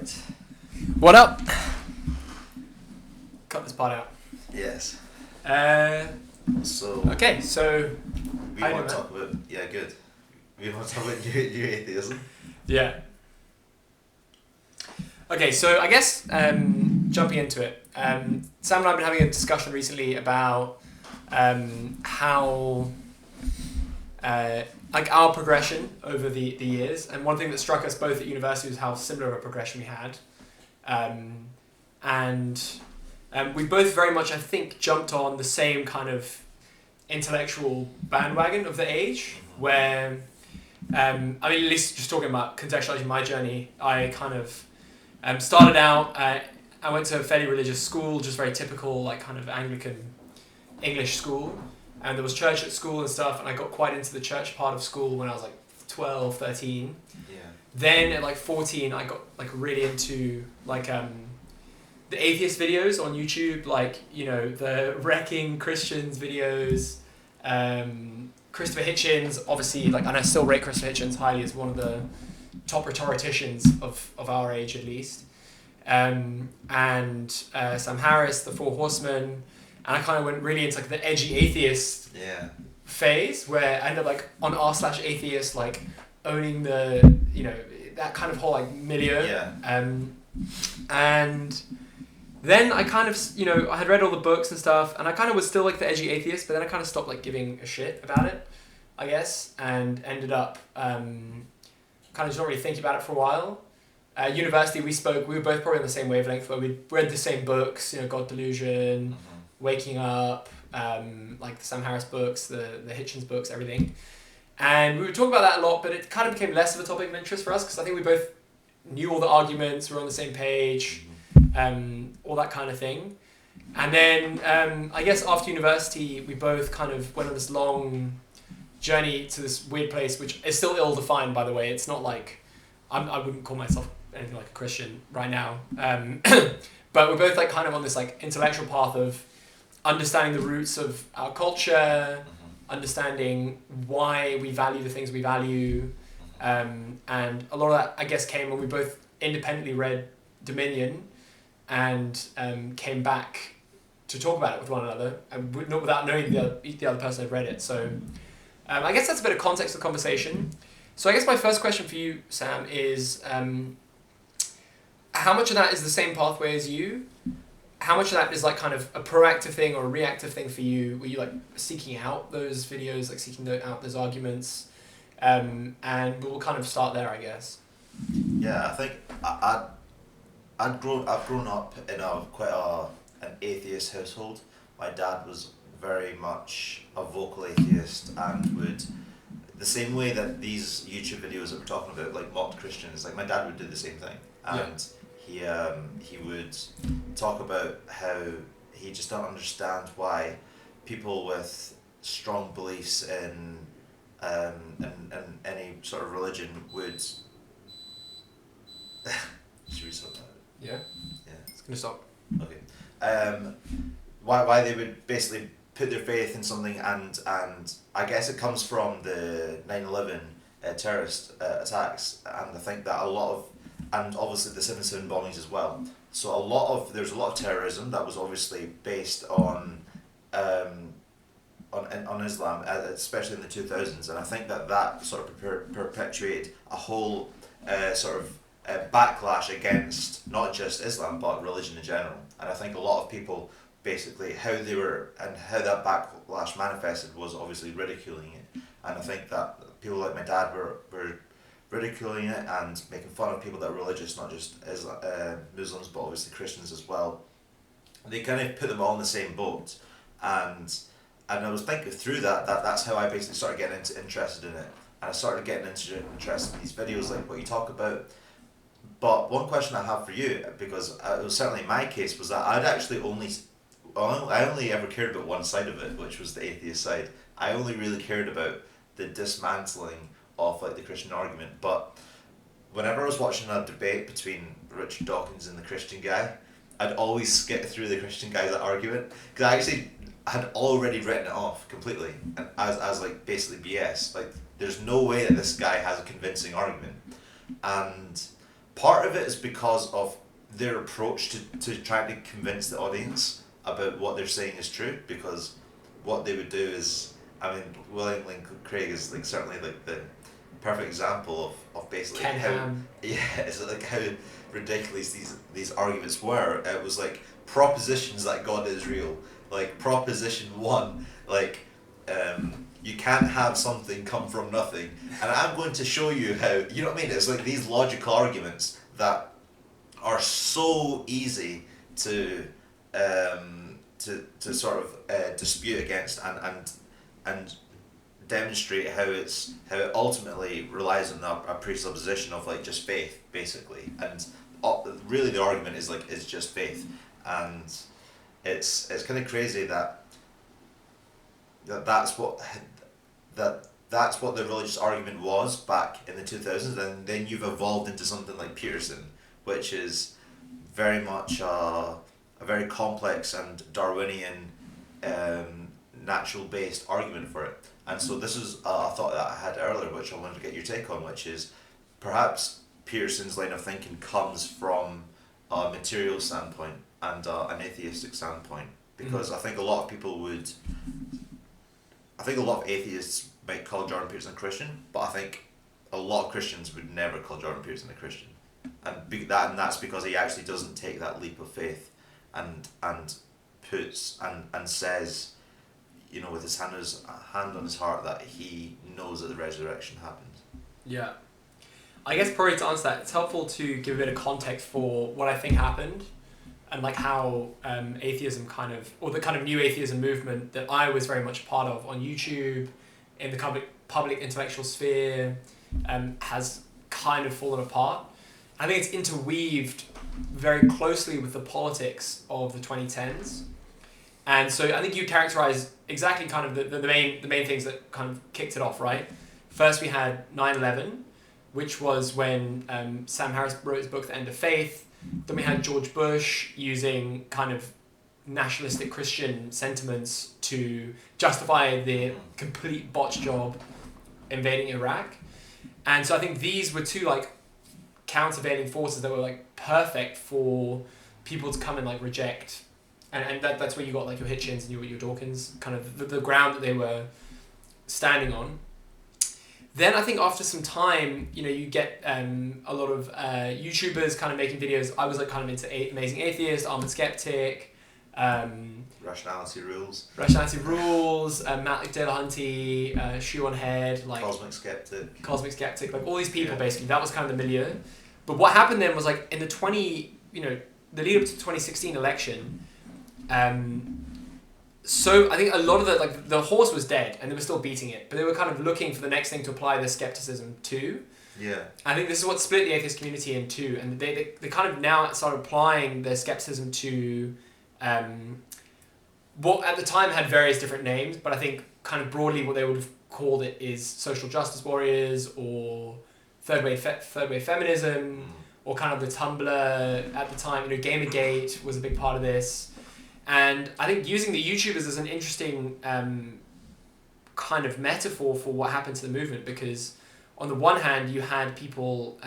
Right. What up? Cut this part out. Yes. So. Okay, so. We want to talk about. Yeah, good. We want to talk about new atheism. Yeah. Okay, so I guess jumping into it, Sam and I have been having a discussion recently about how like our progression over the years, and one thing that struck us both at university was how similar a progression we had, and we both very much, I think, jumped on the same kind of intellectual bandwagon of the age, where I mean, at least just talking about contextualizing my journey, I kind of started out, I went to a fairly religious school, just very typical, like kind of Anglican English school, and there was church at school and stuff, and I got quite into the church part of school when I was like 12, 13. Yeah. Then at like 14, I got like really into like the atheist videos on YouTube, like, you know, the Wrecking Christians videos, Christopher Hitchens, obviously, like, and I still rate Christopher Hitchens highly as one of the top rhetoricians of our age, at least. And Sam Harris, the Four Horsemen, and I kind of went really into like the edgy atheist phase, where I ended up like on r/atheist, like owning the, you know, that kind of whole like milieu. Yeah. And then I kind of, you know, I had read all the books and stuff, and I kind of was still like the edgy atheist, but then I kind of stopped like giving a shit about it, I guess, and ended up kind of just not really thinking about it for a while. University, we were both probably on the same wavelength, where we read the same books, you know, God Delusion, Waking Up, like the Sam Harris books, the Hitchens books, everything. And we would talk about that a lot, but it kind of became less of a topic of interest for us, because I think we both knew all the arguments, we were on the same page, all that kind of thing. And then I guess after university, we both kind of went on this long journey to this weird place, which is still ill-defined, by the way. It's not like, I wouldn't call myself anything like a Christian right now. But we're both like kind of on this like intellectual path of understanding the roots of our culture, understanding why we value the things we value. And a lot of that, I guess, came when we both independently read Dominion and came back to talk about it with one another, and not without knowing the other person had read it. So I guess that's a bit of context of the conversation. So I guess my first question for you, Sam, is how much of that is the same pathway as you? How much of that is like kind of a proactive thing or a reactive thing for you? Were you like seeking out those videos, like seeking out those arguments? And we'll kind of start there, I guess. Yeah, I think I've grown up in an atheist household. My dad was very much a vocal atheist and would, the same way that these YouTube videos that we're talking about, like mocked Christians, like my dad would do the same thing. And he would talk about how he just don't understand why people with strong beliefs in any sort of religion would. Should we stop that? Yeah. Yeah. It's gonna stop. Okay. Why they would basically put their faith in something, and I guess it comes from the 9/11 terrorist attacks, and I think that a lot of, and obviously the 7/7 bombings as well. So there's a lot of terrorism that was obviously based on Islam, especially in the 2000s, and I think that sort of perpetuated a whole sort of backlash against not just Islam but religion in general. And I think a lot of people, basically how that backlash manifested was obviously ridiculing it. And I think that people like my dad were ridiculing it and making fun of people that are religious, not just Muslims but obviously Christians as well. They kind of put them all in the same boat, and I was thinking through that's how I basically started getting interested in it, and I started getting interested in these videos like what you talk about. But one question I have for you, because it was certainly in my case, was that I only ever cared about one side of it, which was the atheist side. I only really cared about the dismantling of like the Christian argument. But whenever I was watching a debate between Richard Dawkins and the Christian guy, I'd always skip through the Christian guy's argument, because I actually had already written it off completely as like basically BS. Like, there's no way that this guy has a convincing argument. And part of it is because of their approach to trying to convince the audience about what they're saying is true, because what they would do is, I mean, William Lincoln Craig is like certainly like the perfect example of basically Ken how Ham. it's like how ridiculous these arguments were. It was like propositions that God is real. Like proposition one, like you can't have something come from nothing, and I'm going to show you how. You know what I mean? It's like these logical arguments that are so easy to sort of dispute against and demonstrate how it ultimately relies on a presupposition of like just faith basically, and really the argument is like it's just faith, and it's kind of crazy that's what the religious argument was back in the 2000s, and then you've evolved into something like Peterson, which is very much a very complex and Darwinian natural based argument for it. And so this is a thought that I had earlier, which I wanted to get your take on, which is perhaps Peterson's line of thinking comes from a material standpoint and an atheistic standpoint, because I think a lot of people would. I think a lot of atheists might call Jordan Peterson a Christian, but I think a lot of Christians would never call Jordan Peterson a Christian, and that's because he actually doesn't take that leap of faith, and puts and says, you know, with his hand on his heart, that he knows that the resurrection happens. Yeah. I guess probably to answer that, it's helpful to give a bit of context for what I think happened, and like how atheism kind of, or the kind of new atheism movement that I was very much a part of on YouTube, in the public intellectual sphere, has kind of fallen apart. I think it's interweaved very closely with the politics of the 2010s. And so I think you characterize exactly kind of the main things that kind of kicked it off, right? First we had 9/11, which was when Sam Harris wrote his book, The End of Faith. Then we had George Bush using kind of nationalistic Christian sentiments to justify the complete botch job invading Iraq. And so I think these were two like countervailing forces that were like perfect for people to come and like reject. And that's where you got like your Hitchens and your Dawkins, kind of the ground that they were standing on. Then I think after some time, you know, you get a lot of YouTubers kind of making videos. I was like kind of into Amazing Atheist, Armored Skeptic, Rationality Rules, Matt Dillahunty, Shoe on Head, like Cosmic Skeptic, like all these people basically. That was kind of the milieu. But what happened then was like in the the lead up to the 2016 election. So I think a lot of the horse was dead and they were still beating it, but they were kind of looking for the next thing to apply their skepticism to. Yeah. I think this is what split the atheist community in two, and they kind of now started applying their skepticism to what at the time had various different names, but I think kind of broadly what they would have called it is social justice warriors or third wave feminism, or kind of the Tumblr at the time. You know, Gamergate was a big part of this. And I think using the YouTubers is an interesting kind of metaphor for what happened to the movement, because on the one hand you had people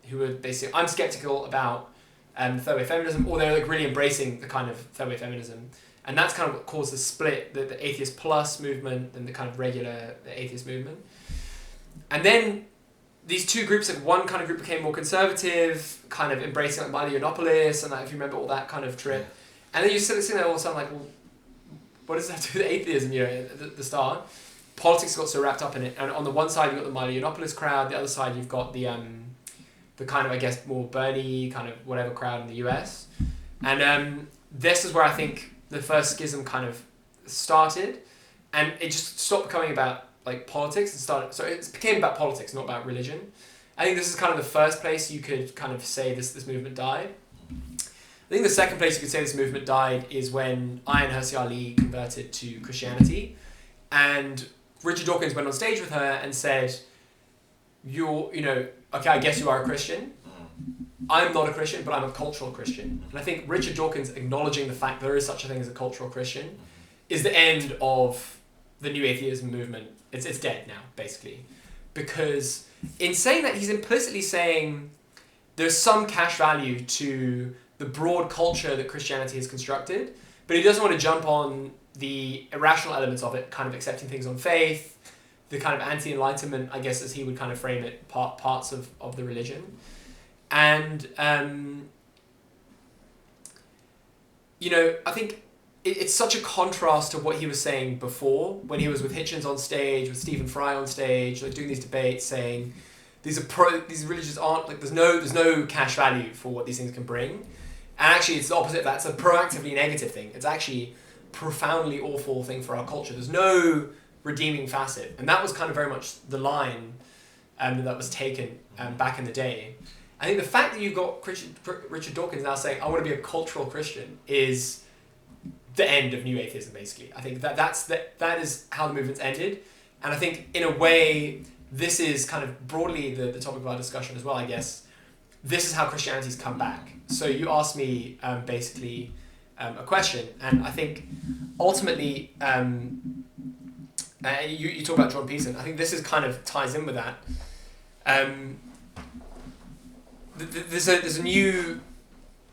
who were basically, I'm skeptical about third wave feminism, or they're like really embracing the kind of third wave feminism, and that's kind of what caused the split, the atheist plus movement and the kind of regular atheist movement. And then these two groups, like one kind of group became more conservative, kind of embracing like Milo Yiannopoulos and that, if you remember all that kind of trip. And then you're sitting there all of a sudden like, well, what does that have to do with atheism, you know, at the start? Politics got so wrapped up in it. And on the one side, you've got the Milo Yiannopoulos crowd. The other side, you've got the kind of, I guess, more Bernie kind of whatever crowd in the US. And this is where I think the first schism kind of started. And it just stopped becoming about like politics and started, so it became about politics, not about religion. I think this is kind of the first place you could kind of say this movement died. I think the second place you could say this movement died is when Ayaan Hirsi Ali converted to Christianity, and Richard Dawkins went on stage with her and said, okay, I guess you are a Christian. I'm not a Christian, but I'm a cultural Christian. And I think Richard Dawkins acknowledging the fact there is such a thing as a cultural Christian is the end of the new atheism movement. It's dead now, basically. Because in saying that, he's implicitly saying there's some cash value to the broad culture that Christianity has constructed, but he doesn't want to jump on the irrational elements of it, kind of accepting things on faith, the kind of anti-enlightenment, I guess, as he would kind of frame it, parts of the religion. And, I think it's such a contrast to what he was saying before, when he was with Hitchens on stage, with Stephen Fry on stage, like doing these debates, saying these religions aren't, like, there's no cash value for what these things can bring. And actually it's the opposite of that. It's a proactively negative thing. It's actually a profoundly awful thing for our culture. There's no redeeming facet. And that was kind of very much the line that was taken back in the day. I think the fact that you've got Richard Dawkins now saying, I want to be a cultural Christian, is the end of new atheism, basically. I think that is how the movement's ended. And I think, in a way, this is kind of broadly the topic of our discussion as well, I guess. This is how Christianity's come back. So you asked me, basically, a question. And I think, ultimately, you talk about John Peterson. I think this is kind of ties in with that. There's a new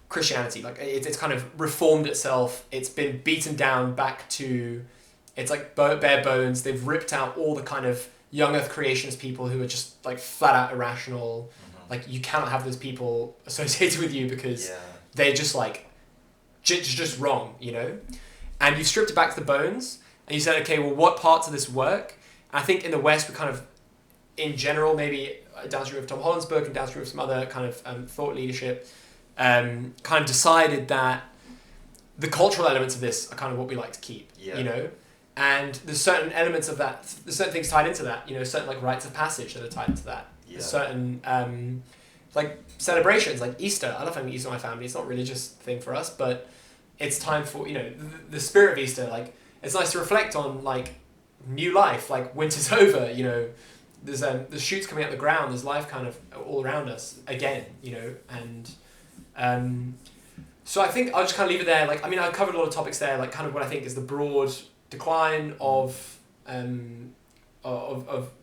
Christianity, like it's kind of reformed itself. It's been beaten down back to, it's like bare bones. They've ripped out all the kind of young earth creationist people who are just like flat out irrational. Like, you cannot have those people associated with you because they're just like just wrong, and you stripped it back to the bones and you said, okay, well, what parts of this work? And I think in the West we kind of, in general, maybe downstream of Tom Holland's book and downstream of some other kind of thought leadership, kind of decided that the cultural elements of this are kind of what we like to keep, and there's certain elements of that, there's certain things tied into that, certain like rites of passage that are tied into that. There's certain like celebrations, like Easter. I love having Easter in my family. It's not a religious thing for us, but it's time for, the spirit of Easter. Like, it's nice to reflect on like new life, like winter's over, there's shoots coming out the ground, there's life kind of all around us again, and so I think I'll just kind of leave it there. Like, I mean, I've covered a lot of topics there, like kind of what I think is the broad decline of the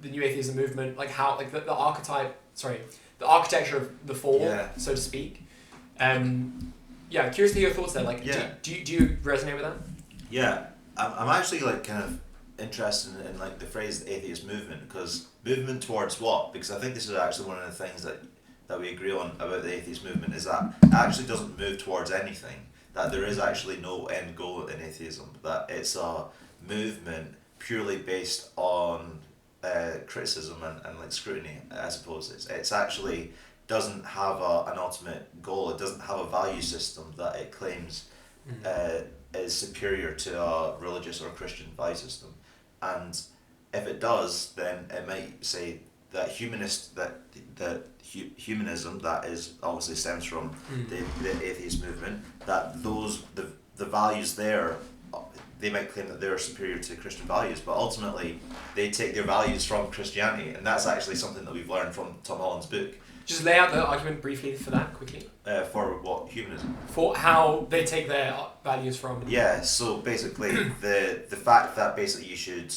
new atheism movement, like how, like the architecture of the fall, so to speak. Curious to hear your thoughts there. Like, do you resonate with that? Yeah, I'm actually like kind of interested in like the phrase the atheist movement, because movement towards what? Because I think this is actually one of the things that we agree on about the atheist movement, is that it actually doesn't move towards anything, that there is actually no end goal in atheism, that it's a movement purely based on criticism and like scrutiny, I suppose. It's actually doesn't have an ultimate goal. It doesn't have a value system that it claims is superior to a religious or Christian value system. And if it does, then it might say that humanism that is obviously stems from the atheist movement, that the values there, they might claim that they're superior to Christian values, but ultimately they take their values from Christianity, and that's actually something that we've learned from Tom Holland's book. Just lay out the argument briefly for that, quickly. For what? Humanism? For how they take their values from... Yeah, so basically the fact that basically you should...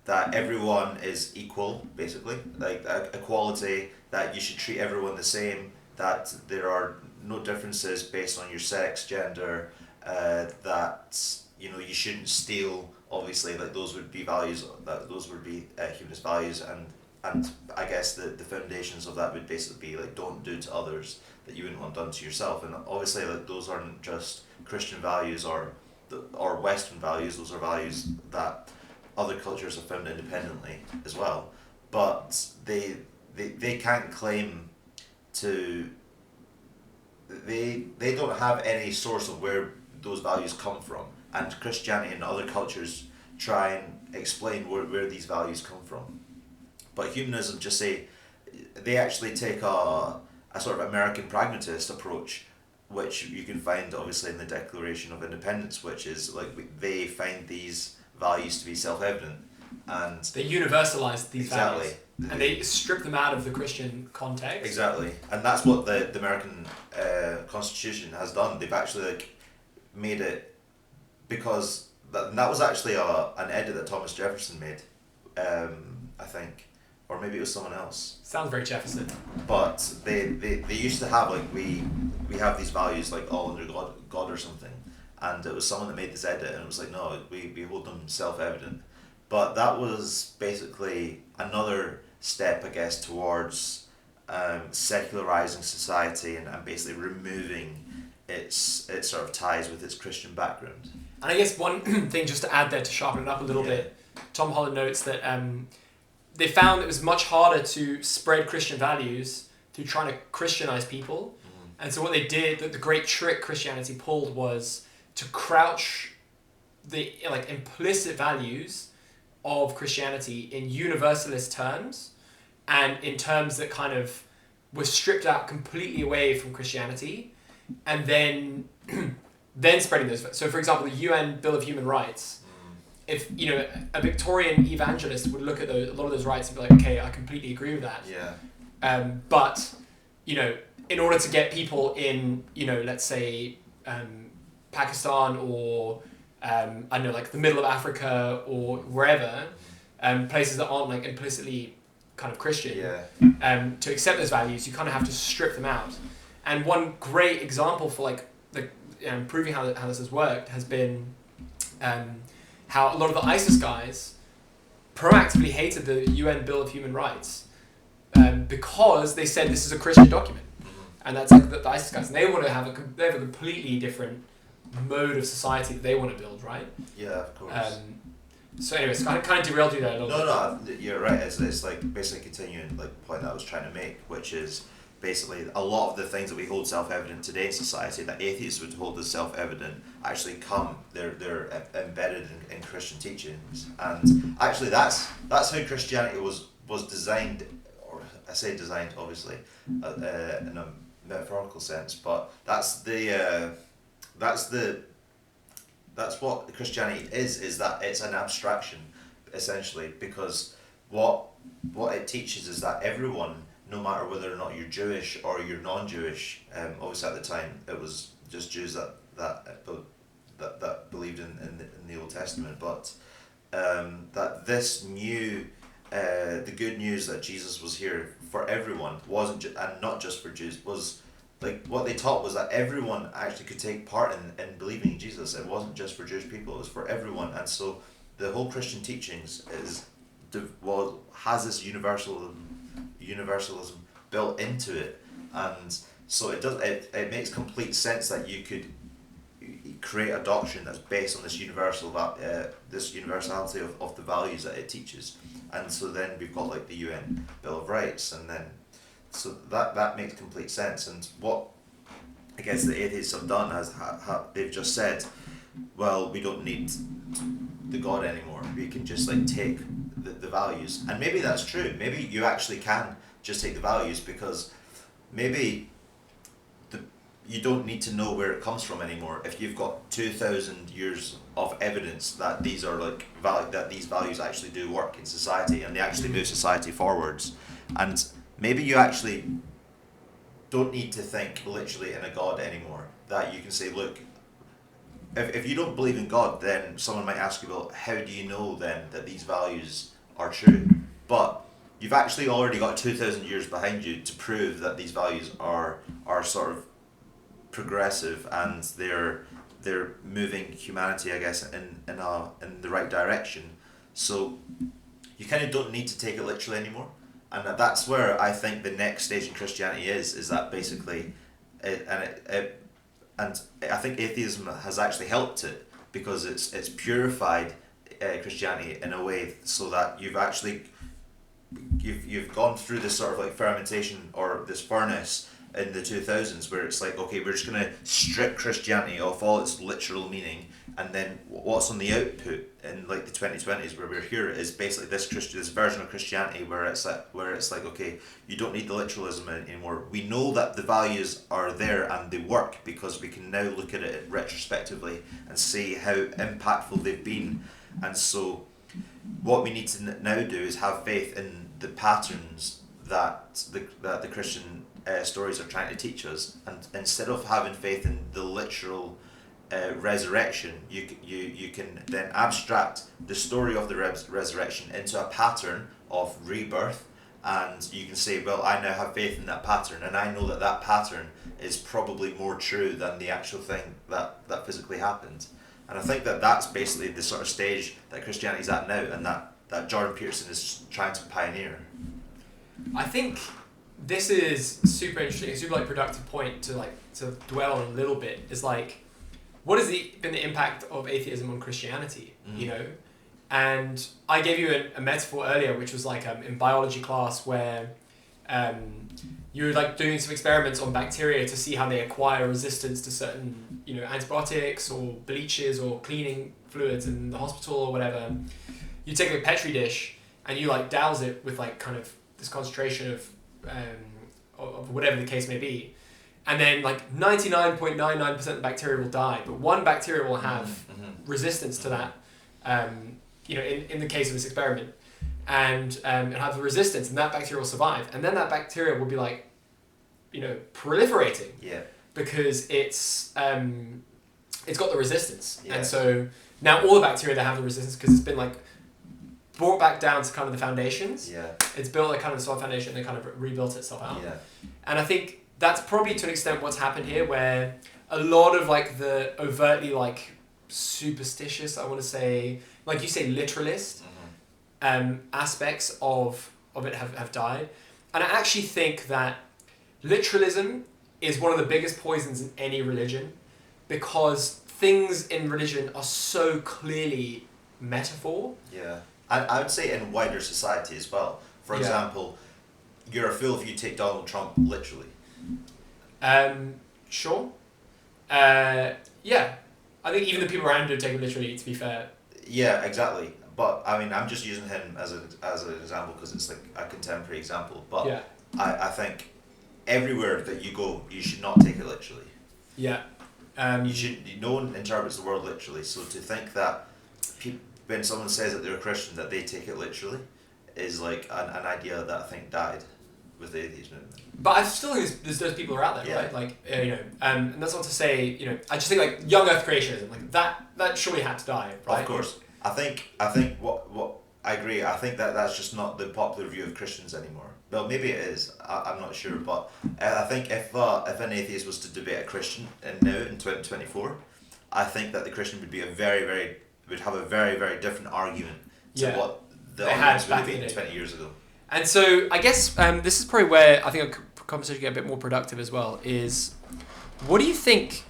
that everyone is equal, basically, like equality, that you should treat everyone the same, that there are no differences based on your sex, gender, that you shouldn't steal. Obviously, like those would be values, that those would be humanist values, and I guess the foundations of that would basically be like, don't do to others that you wouldn't want done to yourself. And obviously, like, those aren't just Christian values or Western values. Those are values that other cultures have found independently as well, but they can't claim to. They don't have any source of where those values come from, and Christianity and other cultures try and explain where these values come from. But humanism just say, they actually take a sort of American pragmatist approach, which you can find obviously in the Declaration of Independence, which is like they find these values to be self-evident, and they universalize these exactly. values, and they strip them out of the Christian context. Exactly, and that's what the American Constitution has done. They've actually like made it, because that was actually an edit that Thomas Jefferson made, I think, or maybe it was someone else. Sounds very Jefferson. But they used to have like we have these values like all under God or something, and it was someone that made this edit, and it was like no, we hold them self-evident. But that was basically another step, I guess, towards secularizing society and basically removing its sort of ties with its Christian background. And I guess one thing just to add there to sharpen it up a little bit, Tom Holland notes that they found it was much harder to spread Christian values through trying to Christianize people. And so what they did, the great trick Christianity pulled, was to crouch the like implicit values of Christianity in universalist terms, and in terms that kind of were stripped out completely away from Christianity, and then spreading those. So for example, the UN Bill of Human Rights, if a Victorian evangelist would look at a lot of those rights and be like, okay, I completely agree with that. Yeah. But in order to get people in, let's say Pakistan or I don't know, like the middle of Africa or wherever, places that aren't like implicitly kind of Christian, to accept those values, you kind of have to strip them out. And one great example for like the proving how this has worked has been how a lot of the ISIS guys proactively hated the UN Bill of Human Rights because they said this is a Christian document, and that's like the ISIS guys, and they want to have they have a completely different mode of society that they want to build, right? Yeah, of course. So anyways, I kind of derailed you there a little bit. No, you're right. It's like basically continuing like the point that I was trying to make, which is basically a lot of the things that we hold self-evident today in society that atheists would hold as self-evident actually they're embedded in Christian teachings, and actually that's how Christianity was designed, or I say designed obviously in a metaphorical sense, but that's what Christianity is that it's an abstraction essentially, because what it teaches is that everyone, no matter whether or not you're Jewish or you're non-Jewish, obviously at the time it was just Jews that believed in the Old Testament, but that this new the good news that Jesus was here for everyone wasn't and not just for Jews, was like what they taught was that everyone actually could take part in believing in Jesus. It wasn't just for Jewish people, it was for everyone. And so the whole Christian teachings has this universalism built into it, and so it makes complete sense that you could create a doctrine that's based on this universality of the values that it teaches. And so then we've got like the UN Bill of Rights, and then so that makes complete sense. And what I guess the atheists have done is they've just said, well, we don't need the God anymore. We can just like take the values. And maybe that's true. Maybe you actually can just take the values, because maybe you don't need to know where it comes from anymore if you've got 2,000 years of evidence that these are like that these values actually do work in society and they actually move society forwards. And maybe you actually don't need to think literally in a God anymore. That you can say, look, if you don't believe in God, then someone might ask you, well, how do you know then that these values are true? But you've actually already got 2,000 years behind you to prove that these values are sort of progressive, and they're moving humanity, I guess, in the right direction. So you kind of don't need to take it literally anymore. And that's where I think the next stage in Christianity is that basically, and I think atheism has actually helped it, because it's purified Christianity in a way so that you've gone through this sort of like fermentation or this furnace in the 2000s where it's like, okay, we're just going to strip Christianity of all its literal meaning, and then what's on the output in like the 2020s where we're here is basically this version of Christianity where it's like okay, you don't need the literalism anymore. We know that the values are there and they work because we can now look at it retrospectively and see how impactful they've been. And so what we need to now do is have faith in the patterns that the Christian stories are trying to teach us, and instead of having faith in the literal resurrection, you can then abstract the story of the resurrection into a pattern of rebirth and you can say, well, I now have faith in that pattern, and I know that that pattern is probably more true than the actual thing that physically happened. And I think that that's basically the sort of stage that Christianity's at now, and that Jordan Peterson is trying to pioneer. I think this is super interesting, a super productive point to dwell on a little bit, is what has been the impact of atheism on Christianity, you know? And I gave you a metaphor earlier, which was in biology class where you were doing some experiments on bacteria to see how they acquire resistance to certain, antibiotics or bleaches or cleaning fluids in the hospital or whatever. You take a Petri dish and you douse it with kind of this concentration of whatever the case may be. And then 99.99% of the bacteria will die, but one bacteria will have resistance to that, in the case of this experiment. And it'll have the resistance, and that bacteria will survive. And then that bacteria will be proliferating. Yeah. Because it's got the resistance. Yeah. And so now all the bacteria that have the resistance, because it's been brought back down to kind of the foundations. Yeah. It's built a kind of solid foundation and then kind of rebuilt itself out. Yeah. And I think that's probably to an extent what's happened here, where a lot of the overtly superstitious, I want to say, you say literalist aspects of it have died. And I actually think that literalism is one of the biggest poisons in any religion, because things in religion are so clearly metaphor. Yeah. I would say in wider society as well. For example, you're a fool if you take Donald Trump literally. Sure. Yeah. I think even the people around him take him literally, to be fair. Yeah, exactly. But I mean, I'm just using him as an example because it's a contemporary example. But yeah. I think everywhere that you go, you should not take it literally. Yeah. No one interprets the word literally. So to think that when someone says that they're a Christian, that they take it literally, is an idea that I think died with the atheist movement. But I still think there's those people who are out there, right? And that's not to say, I just think young Earth creationism, that surely had to die, right? Of course. I think what I agree. I think that's just not the popular view of Christians anymore. Well, maybe it is. I'm not sure, but I think if an atheist was to debate a Christian now in 2024, I think that the Christian would have a very, very different argument to what the arguments would have been 20 years ago. And so I guess this is probably where I think a conversation get a bit more productive as well, is what do you think,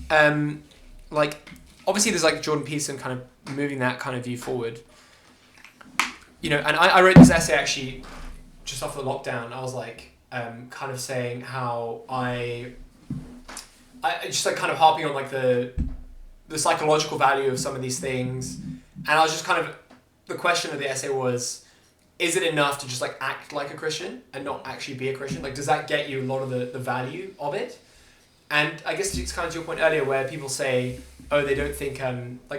obviously there's Jordan Peterson kind of moving that kind of view forward, and I wrote this essay actually just after the lockdown. I was kind of saying how I just kind of harping on the psychological value of some of these things, and I was just kind of, the question of the essay was, is it enough to just act like a Christian and not actually be a Christian? Does that get you a lot of the value of it? And I guess it's kind of to your point earlier where people say, oh, they don't think,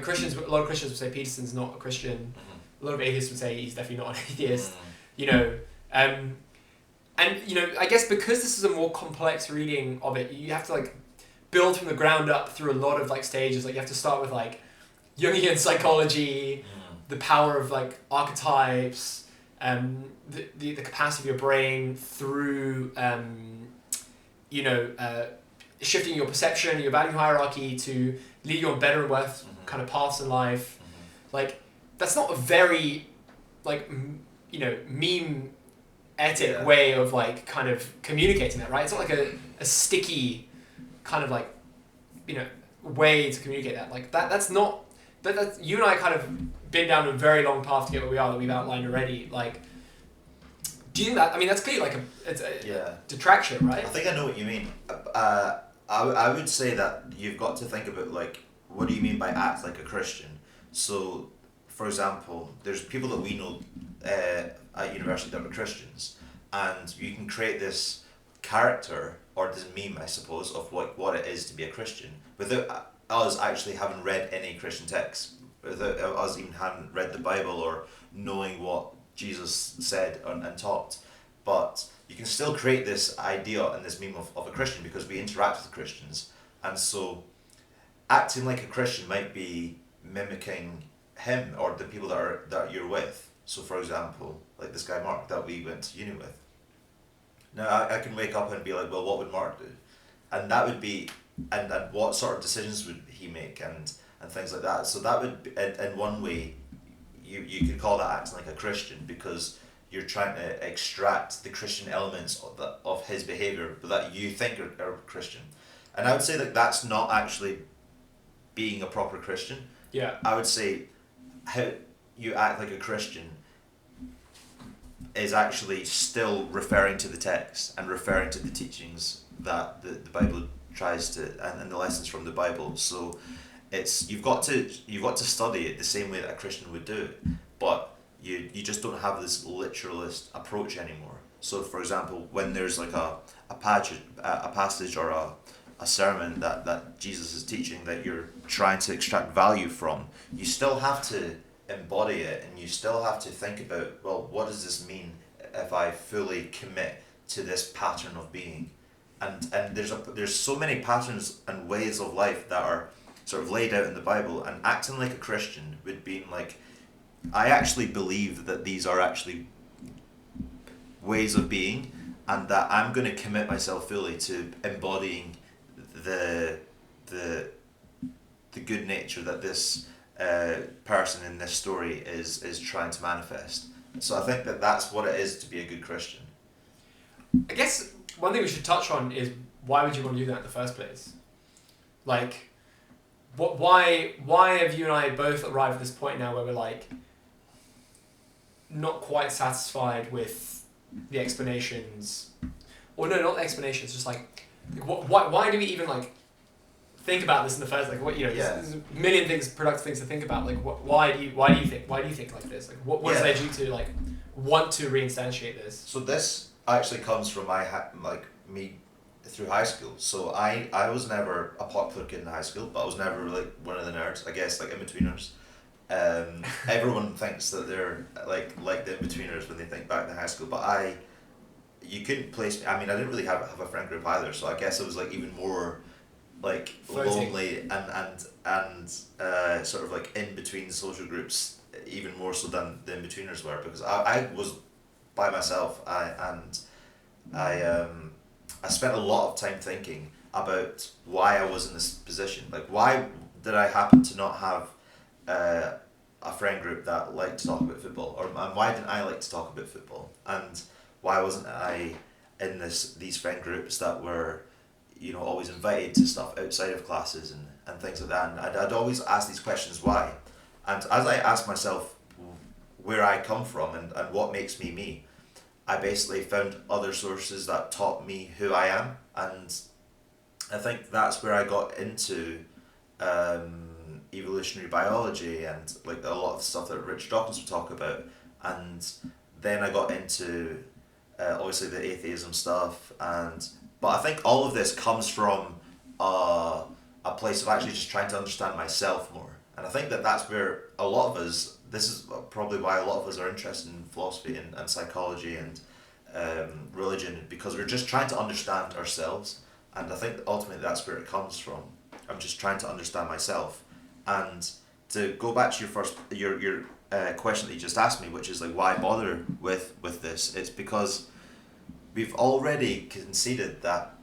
Christians, a lot of Christians would say Peterson's not a Christian. A lot of atheists would say he's definitely not an atheist, And, I guess because this is a more complex reading of it, you have to build from the ground up through a lot of stages. You have to start with Jungian psychology, the power of archetypes, the capacity of your brain through shifting your perception, your value hierarchy to lead you on better and worse kind of paths in life. That's not a very meme etic way of kind of communicating that, right? It's not a sticky kind of way to communicate that. That's not that you and I kind of been down a very long path to get where we are that we've outlined already. Do you think that? I mean, that's clearly it's a detraction, right? I think I know what you mean. I would say that you've got to think about what do you mean by act like a Christian? So, for example, there's people that we know at university that are Christians, and you can create this character or this meme, I suppose, of what it is to be a Christian without us actually having read any Christian text, without us even having read the Bible or knowing what Jesus said and taught. But you can still create this idea and this meme of a Christian because we interact with Christians. And so acting like a Christian might be mimicking him or the people that you're with. So for example, like this guy Mark that we went to uni with. Now I can wake up and be like, well, what would Mark do? And that would be, and what sort of decisions would he make, and things like that. So that would be, in one way, you could call that acting like a Christian, because you're trying to extract the Christian elements of his behaviour that you think are Christian. And I would say that that's not actually being a proper Christian. Yeah. I would say how you act like a Christian is actually still referring to the text and referring to the teachings that the Bible tries to, and the lessons from the Bible. So it's you've got to study it the same way that a Christian would do it, but you just don't have this literalist approach anymore. So for example, when there's like a passage or a sermon that Jesus is teaching that you're trying to extract value from, you still have to embody it, and you still have to think about, well, what does this mean if I fully commit to this pattern of being? And there's so many patterns and ways of life that are sort of laid out in the Bible, and acting like a Christian would be like, I actually believe that these are actually ways of being, and that I'm going to commit myself fully to embodying the good nature that this person in this story is trying to manifest. So I think that that's what it is to be a good Christian. I guess one thing we should touch on is, why would you want to do that in the first place? Like, why have you and I both arrived at this point now where we're like not quite satisfied with the explanations, or no, not the explanations, just like why do we even like think about this in the first, like, what, you know, there's a million productive things to think about, like why do you think like this, like what has led you to like want to reinstantiate this? So this actually comes from me through high school. So I was never a popular kid in high school, but I was never like one of the nerds, I guess, like in-betweeners. Everyone thinks that they're like the in-betweeners when they think back to high school, but you couldn't place me. I mean, I didn't really have a friend group either, so I guess it was like even more like floating, lonely and sort of like in between social groups, even more so than the in-betweeners were, because I was by myself. I spent a lot of time thinking about why I was in this position. Like, why did I happen to not have a friend group that liked to talk about football, and why didn't I like to talk about football, and why wasn't I in these friend groups that were, you know, always invited to stuff outside of classes and things like that. And I'd always ask these questions why, and as I asked myself where I come from and what makes me me, I basically found other sources that taught me who I am, and I think that's where I got into evolutionary biology and like a lot of the stuff that Richard Dawkins would talk about, and then I got into obviously the atheism stuff, but I think all of this comes from a place of actually just trying to understand myself more, and I think that's where a lot of us, this is probably why a lot of us are interested in philosophy and psychology and religion, because we're just trying to understand ourselves, and I think ultimately that's where it comes from. I'm just trying to understand myself. And to go back to your question that you just asked me, which is like, why bother with this, it's because we've already conceded that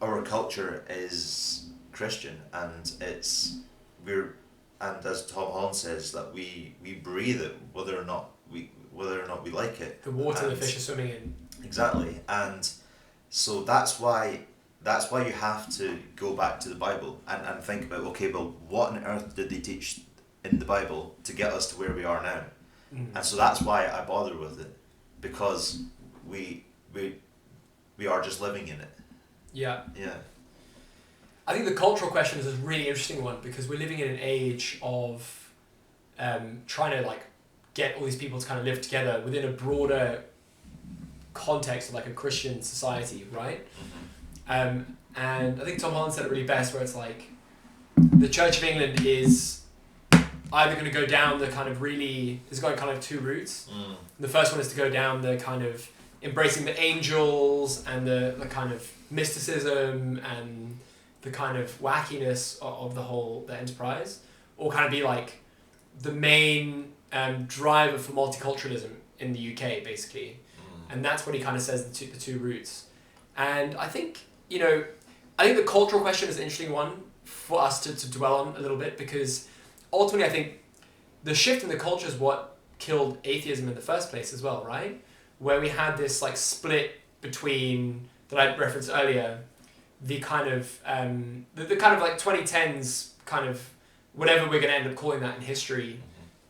our culture is Christian, and and as Tom Holland says, that we breathe it whether or not we like it. The water the fish are swimming in. Exactly, and so that's why you have to go back to the Bible and think about, okay, well, what on earth did they teach in the Bible to get us to where we are now? And so that's why I bother with it, because we are just living in it. Yeah. Yeah. I think the cultural question is a really interesting one, because we're living in an age of trying to like get all these people to kind of live together within a broader context of like a Christian society, right? And I think Tom Holland said it really best, where it's like the Church of England is either going to go down the kind of it's got kind of two routes. The first one is to go down the kind of embracing the angels and the kind of mysticism and the kind of wackiness of the enterprise, or kind of be like the main driver for multiculturalism in the UK, basically. And that's what he kind of says the two roots. And I think, I think the cultural question is an interesting one for us to dwell on a little bit, because ultimately I think the shift in the culture is what killed atheism in the first place as well, right? Where we had this like split between, that I referenced earlier, the kind of the kind of like 2010s kind of whatever we're going to end up calling that in history,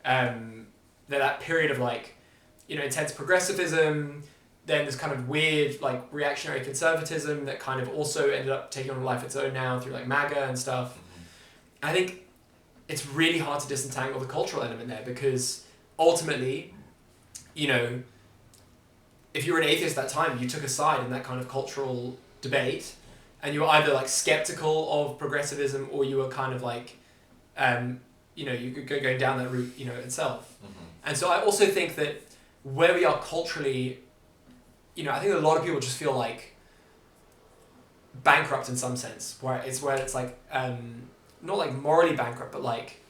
that period of like, intense progressivism, then this kind of weird like reactionary conservatism that kind of also ended up taking on a life of its own now through like MAGA and stuff. I think it's really hard to disentangle the cultural element there, because ultimately, if you were an atheist at that time, you took a side in that kind of cultural debate, and you were either like skeptical of progressivism, or you were kind of like, you could go going down that route, itself. And so I also think that where we are culturally, I think a lot of people just feel like bankrupt in some sense, where it's like, not like morally bankrupt, but like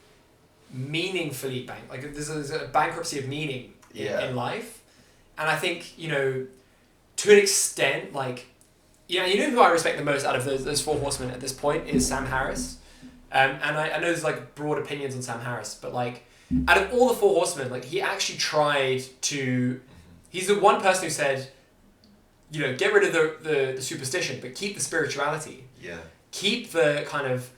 meaningfully like there's a bankruptcy of meaning in life. And I think, to an extent, like, who I respect the most out of those four horsemen at this point is Sam Harris. And I know there's like broad opinions on Sam Harris, but like out of all the four horsemen, like he actually tried to, he's the one person who said, get rid of the superstition, but keep the spirituality. Yeah. Keep the kind of,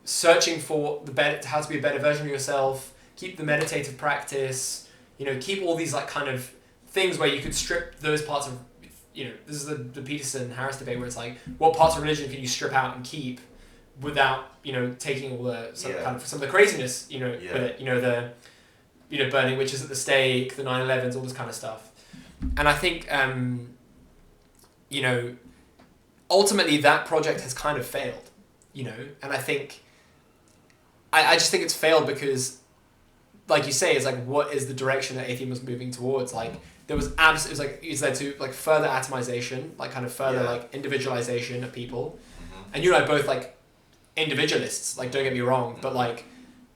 searching for how to be a better version of yourself. Keep the meditative practice. Keep all these like kind of things where you could strip those parts of, this is the Peterson Harris debate, where it's like, what parts of religion can you strip out and keep without, taking all the some of the craziness, with it, the, burning witches at the stake, the 9/11s, all this kind of stuff. And I think, ultimately that project has kind of failed, and I think, I just think it's failed because, like you say, it's like, what is the direction that atheism was moving towards? Like, there was it's led to like further atomization, like kind of further like individualization of people. And you and I both like individualists, like, don't get me wrong, but like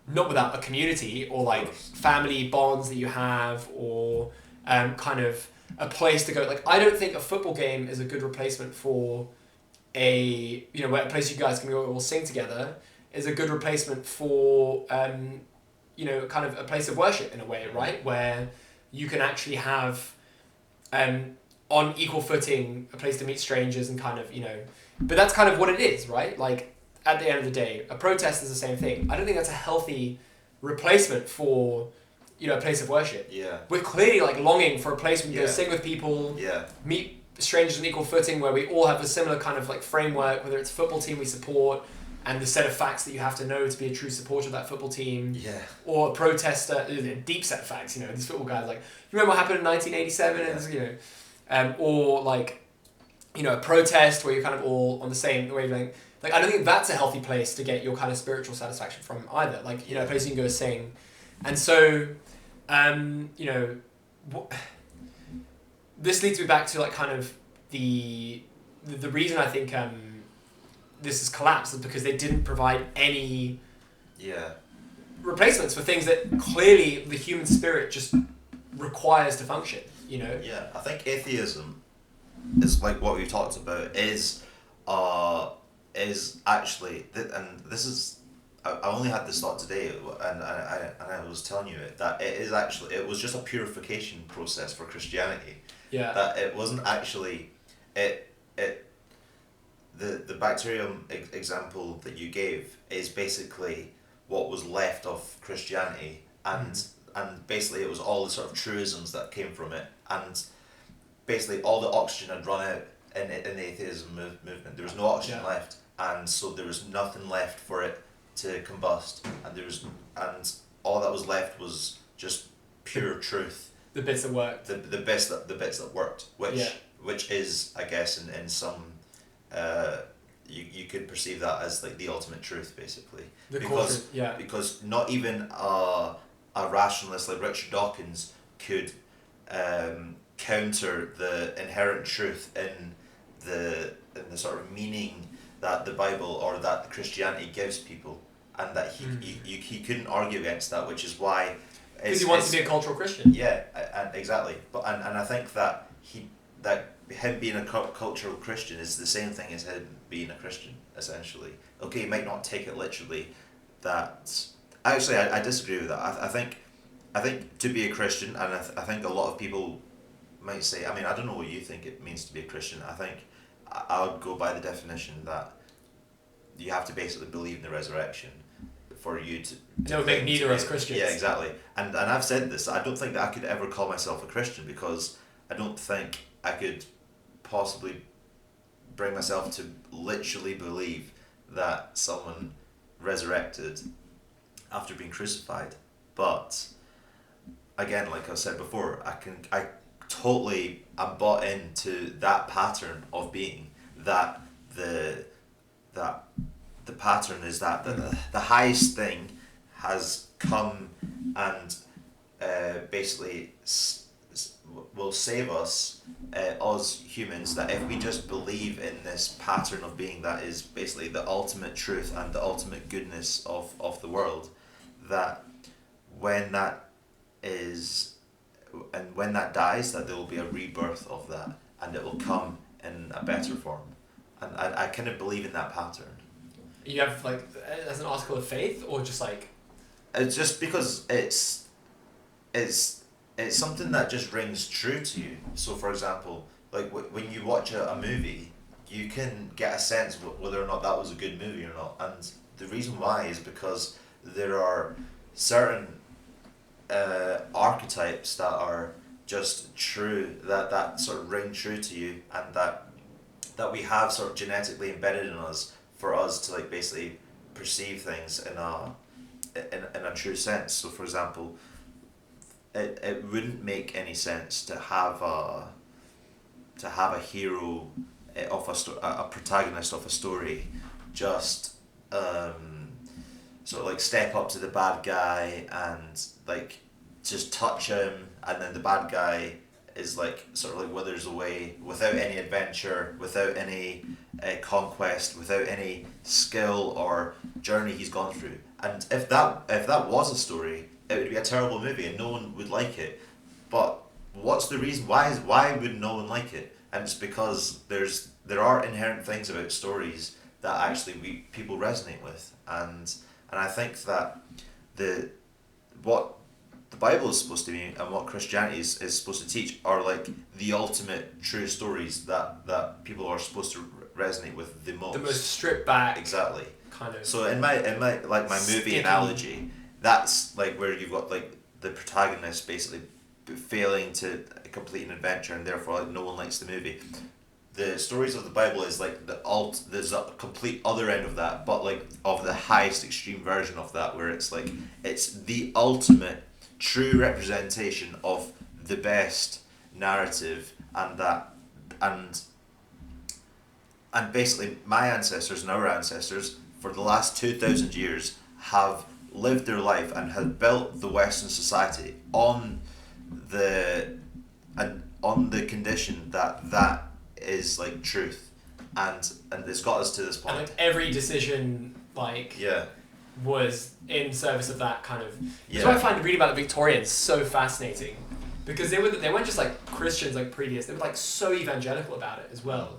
not without a community or like family bonds that you have, or kind of a place to go. Like, I don't think a football game is a good replacement for a place you guys can go all sing together, is a good replacement for kind of a place of worship in a way, right? Where you can actually have on equal footing a place to meet strangers and kind of, but that's kind of what it is, right? Like, at the end of the day, a protest is the same thing. I don't think that's a healthy replacement for, a place of worship. Yeah. We're clearly like longing for a place where we go sing with people, meet strangers on equal footing, where we all have a similar kind of like framework, whether it's a football team we support and the set of facts that you have to know to be a true supporter of that football team, or a protester, a deep set of facts, these football guys, like, you remember what happened in 1987, and or like, a protest where you're kind of all on the same wavelength. Like, I don't think that's a healthy place to get your kind of spiritual satisfaction from either. Like, a place you can go sing. And so, this leads me back to like kind of the reason I think this has collapsed is because they didn't provide any replacements for things that clearly the human spirit just requires to function. Yeah, I think atheism is like what we've talked about is actually, and this is, I only had this thought today, and I was telling you that it was just a purification process for Christianity. Yeah. That it wasn't actually, the bacterium example that you gave is basically what was left of Christianity, and basically it was all the sort of truisms that came from it, and basically all the oxygen had run out in the atheism movement. There was no oxygen left, and so there was nothing left for it to combust, and all that was left was just pure truth. The bits that worked. The bits that worked, which is, I guess, in some, you could perceive that as like the ultimate truth, basically. Because not even a rationalist like Richard Dawkins could counter the inherent truth in the sort of meaning that the Bible or that Christianity gives people, and that he couldn't argue against that, which is why Because he wants to be a cultural Christian. Yeah, and exactly. But and I think that him being a cultural Christian is the same thing as him being a Christian, essentially. Okay, he might not take it literally. That actually, I disagree with that. I think to be a Christian, and I think a lot of people might say. I mean, I don't know what you think it means to be a Christian. I think I would go by the definition that you have to basically believe in the resurrection for you to No, make neither us Christians. Yeah, exactly. And I've said this. I don't think that I could ever call myself a Christian because I don't think I could possibly bring myself to literally believe that someone resurrected after being crucified. But again, like I said before, I totally am bought into that pattern of being, that the pattern is that the highest thing has come and basically will save us, us humans, that if we just believe in this pattern of being that is basically the ultimate truth and the ultimate goodness of the world, that when that is, and when that dies, that there will be a rebirth of that, and it will come in a better form. And I kind of believe in that pattern. You have like as an article of faith, or just like? It's just because it's something that just rings true to you. So for example, like when you watch a movie, you can get a sense of whether or not that was a good movie or not. And the reason why is because there are certain archetypes that are just true, that sort of ring true to you, and that we have sort of genetically embedded in us for us to like basically perceive things in a true sense. So for example, it wouldn't make any sense to have a hero of a protagonist of a story just sort of like step up to the bad guy and like just touch him, and then the bad guy is like sort of like withers away without any adventure, without any conquest, without any skill or journey he's gone through. And if that was a story, it would be a terrible movie and no one would like it. But what's the reason? Why would no one like it? And it's because there are inherent things about stories that actually people resonate with, and I think that what the Bible is supposed to be and what Christianity is supposed to teach are like the ultimate true stories that people are supposed to resonate with the most. The most stripped back. Exactly. Kind of. So in my like my movie analogy, that's like where you've got like the protagonist basically failing to complete an adventure, and therefore like no one likes the movie. The stories of the Bible is like there's a complete other end of that, but like of the highest extreme version of that, where it's like it's the ultimate true representation of the best narrative, and basically my ancestors and our ancestors for the last 2,000 years have lived their life and have built the Western society on the condition that is like truth, and it's got us to this point. And like every decision yeah was in service of that kind of. Yeah. That's why I find reading about the Victorians so fascinating, because they weren't just like Christians like previous. They were like so evangelical about it as well.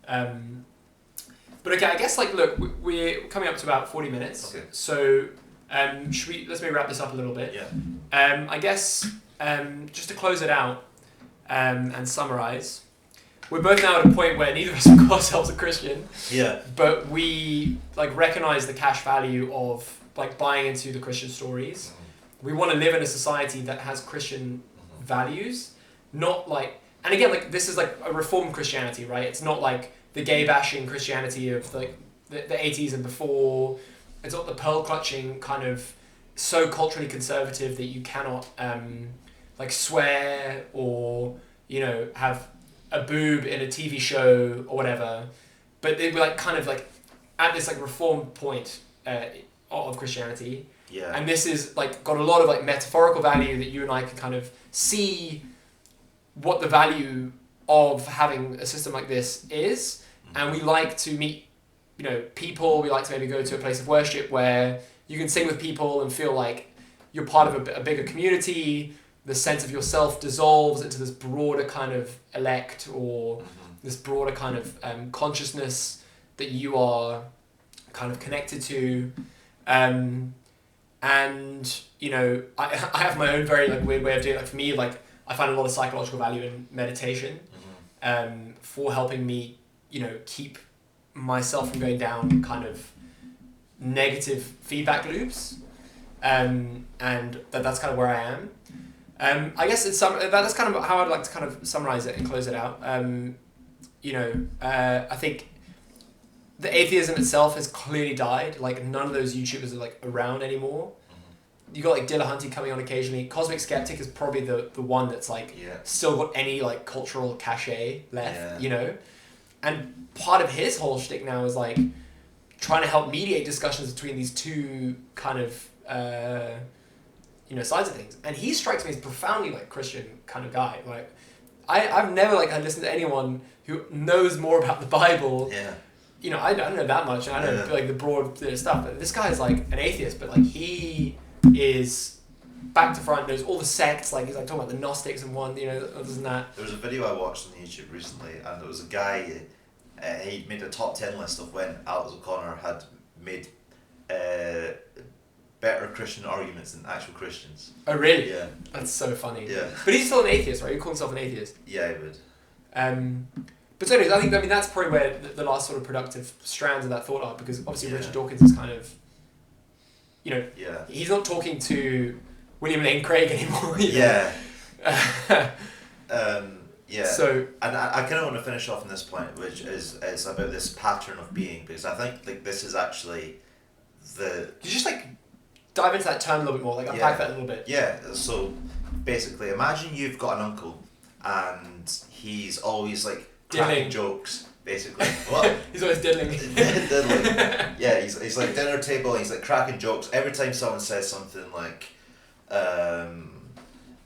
But okay, I guess like look, we're coming up to about 40 minutes. Okay. So let's maybe wrap this up a little bit. Yeah. I guess just to close it out and summarize, we're both now at a point where neither of us call ourselves a Christian. Yeah. But we like recognize the cash value of like buying into the Christian stories. We want to live in a society that has Christian values, not like, and again, like this is like a reformed Christianity, right? It's not like the gay bashing Christianity of like the 80s and before. It's not the pearl clutching kind of so culturally conservative that you cannot like swear or, you know, have a boob in a TV show or whatever. But they were like kind of like at this like reformed point of Christianity. Yeah. And this is like got a lot of like metaphorical value that you and I can kind of see what the value of having a system like this is. And we like to meet, you know, people. We like to maybe go to a place of worship where you can sing with people and feel like you're part of a bigger community. The sense of yourself dissolves into this broader kind of elect or this broader kind of consciousness that you are kind of connected to. And you know, I have my own very like weird way of doing it. Like for me, like I find a lot of psychological value in meditation, for helping me, you know, keep myself from going down kind of negative feedback loops, and that's kind of where I am. I guess that's kind of how I'd like to kind of summarize it and close it out. You know, I think the atheism itself has clearly died. Like none of those YouTubers are like around anymore. You got like Dillahunty coming on occasionally. Cosmic Skeptic is probably the one that's like still got any like cultural cachet left, you know? And part of his whole shtick now is like trying to help mediate discussions between these two kind of you know, sides of things. And he strikes me as profoundly like Christian kind of guy. Like I've never like listened to anyone who knows more about the Bible. You know, I don't know that much, and I know like the broad stuff, but this guy is like an atheist, but like he is back to front, knows all the sects, like he's like talking about the Gnostics and one, you know, others than that. There was a video I watched on YouTube recently, and there was a guy, he made a top 10 list of when Alex O'Connor had made better Christian arguments than actual Christians. Oh really? Yeah. That's so funny. Yeah. But he's still an atheist, right? He calls himself an atheist. Yeah, he would. But so anyways, I mean that's probably where the last sort of productive strands of that thought are, because obviously Richard Dawkins is kind of, you know, he's not talking to William Lane Craig anymore. So, and I kind of want to finish off on this point, which is about this pattern of being, because I think like this is actually the. You just like dive into that term a little bit more, like unpack that a little bit. Yeah. So basically, imagine you've got an uncle, and he's always like cracking jokes. Basically, what? He's always diddling. Diddling. Yeah, he's like dinner table. And he's like cracking jokes every time someone says something like, I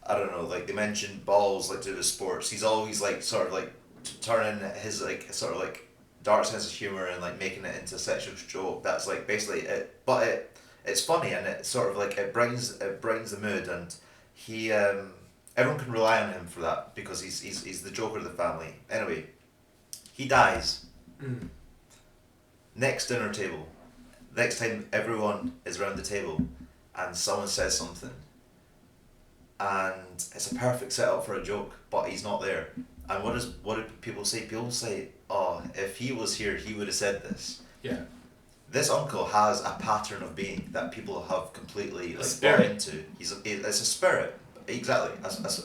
don't know, like they mention balls, like to the sports. He's always like sort of like turning his like sort of like dark sense of humor and like making it into a sexual joke. That's like basically it. But it's funny, and it sort of like it brightens the mood, and he everyone can rely on him for that because he's the joker of the family. Anyway. He dies. Next dinner table. Next time everyone is around the table and someone says something and it's a perfect setup for a joke, but he's not there. And what do people say? People say, oh, if he was here, he would have said this. Yeah. This uncle has a pattern of being that people have completely like bought into. It's a spirit. Exactly.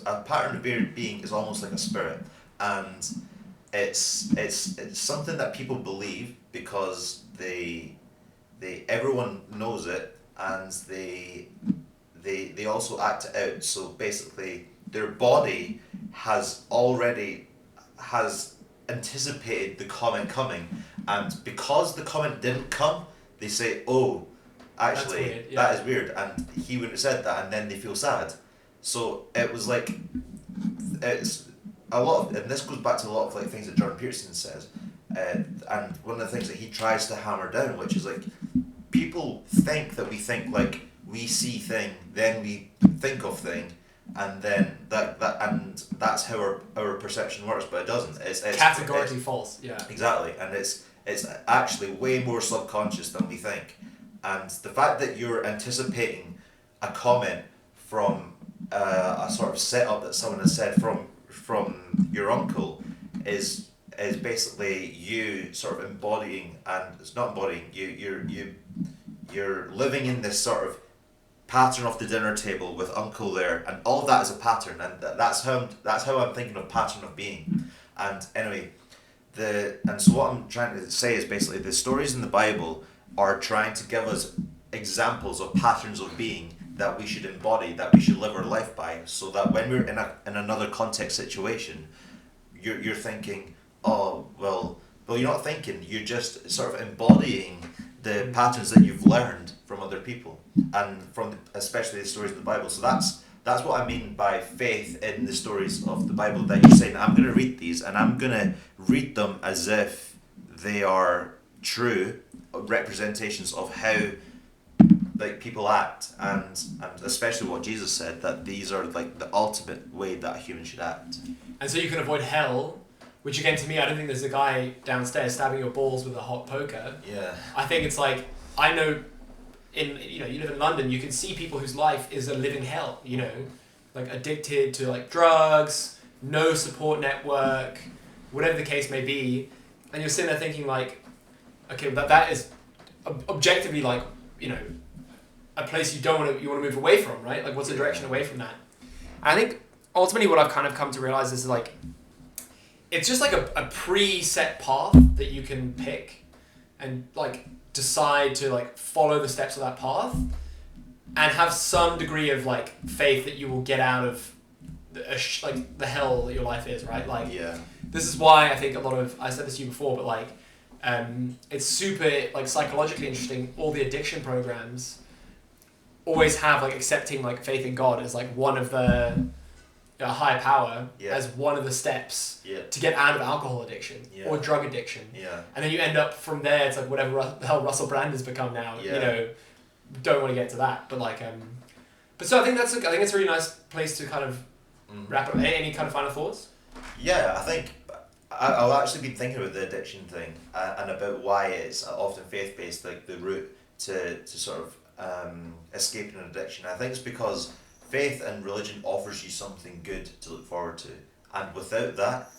A pattern of being is almost like a spirit. And it's something that people believe because everyone knows it, and they also act it out. So basically their body has anticipated the comment coming, and because the comment didn't come, they say, oh, actually that is weird, and he wouldn't have said that, and then they feel sad. So it was like it's a lot of, and this goes back to a lot of like things that Jordan Peterson says, and one of the things that he tries to hammer down, which is like people think that we think like we see thing, then we think of thing, and then that's how our perception works, but it doesn't. It's categorically false. Yeah. Exactly, and it's actually way more subconscious than we think, and the fact that you're anticipating a comment from a sort of setup that someone has said from your uncle is basically you sort of embodying, and it's not embodying, you're living in this sort of pattern of the dinner table with uncle there, and all of that is a pattern, and that's how I'm thinking of pattern of being. And anyway, so what I'm trying to say is basically the stories in the Bible are trying to give us examples of patterns of being that we should embody, that we should live our life by, so that when we're in another context situation, you're thinking, oh well you're not thinking, you're just sort of embodying the patterns that you've learned from other people, and from especially the stories of the Bible. So that's what I mean by faith in the stories of the Bible, that you're saying, I'm going to read these, and I'm going to read them as if they are true representations of how like people act, and especially what Jesus said, that these are like the ultimate way that a human should act. And so you can avoid hell, which again to me, I don't think there's a guy downstairs stabbing your balls with a hot poker. Yeah. I think it's like, I know you live in London, you can see people whose life is a living hell, like addicted to like drugs, no support network, whatever the case may be, and you're sitting there thinking like, okay, that is objectively like, a place you want to move away from, right? Like what's the direction away from that? I think ultimately what I've kind of come to realize is like, it's just like a preset path that you can pick and like decide to like follow the steps of that path and have some degree of like faith that you will get out of like the hell that your life is, right? Like, yeah. This is why I think I said this to you before, but like, it's super like psychologically interesting. All the addiction programs always have like accepting like faith in God as like one of the higher power as one of the steps to get out of alcohol addiction or drug addiction. Yeah. And then you end up from there, it's like whatever the hell Russell Brand has become now. Don't want to get to that, but like, but so I think it's a really nice place to kind of wrap it up. Any kind of final thoughts? Yeah, I think I've actually been thinking about the addiction thing and about why it's often faith-based, like the route to sort of escaping an addiction. I think it's because faith and religion offers you something good to look forward to, and without that,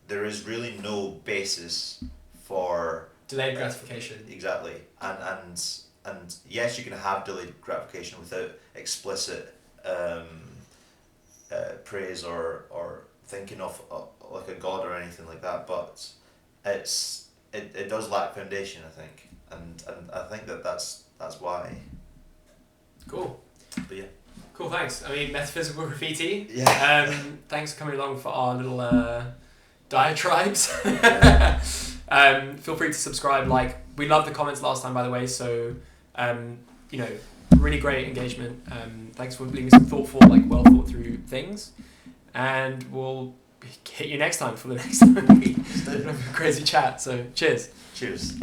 there is really no basis for delayed gratification. Exactly, and yes, you can have delayed gratification without explicit praise or thinking of like a god or anything like that, but it does lack foundation, I think, and I think that's why. Cool. But yeah. Cool, thanks. I mean, metaphysical graffiti. Yeah. Thanks for coming along for our little diatribes. Feel free to subscribe. We loved the comments last time, by the way. So, really great engagement. Thanks for leaving some thoughtful, well thought through things. And we'll hit you next time for the next crazy chat. So, cheers. Cheers.